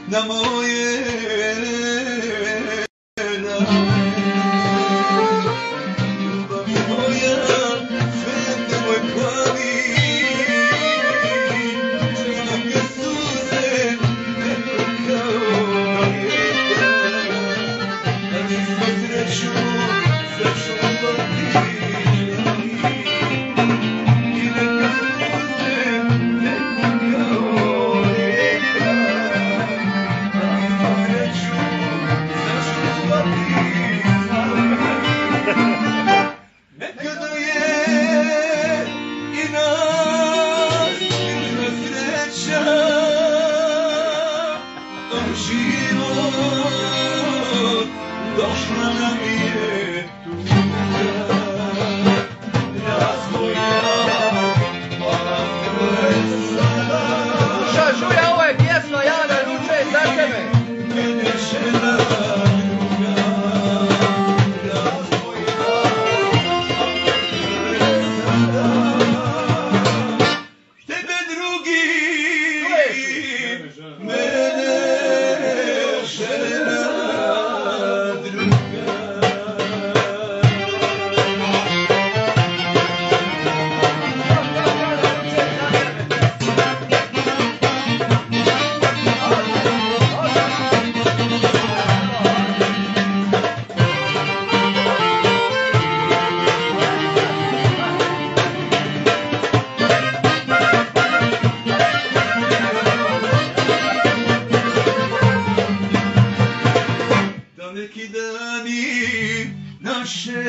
na moje ljubav moja, svete moj plavi, široke suze, neko kao rijeka, da ti smo sreću sačuvati želi. I neka suze, neko kao rijeka, da ti smo sreću sačuvati želi. Nekada je i nas silna sreća, a život došla nam je tuga. Razvoja, mala srca, Duša Žuja, ovo je pjesma Jana Ruče za tebe. mene žena druga. Razvoja, tebe drugi, mene žena druga. Da neki dani naše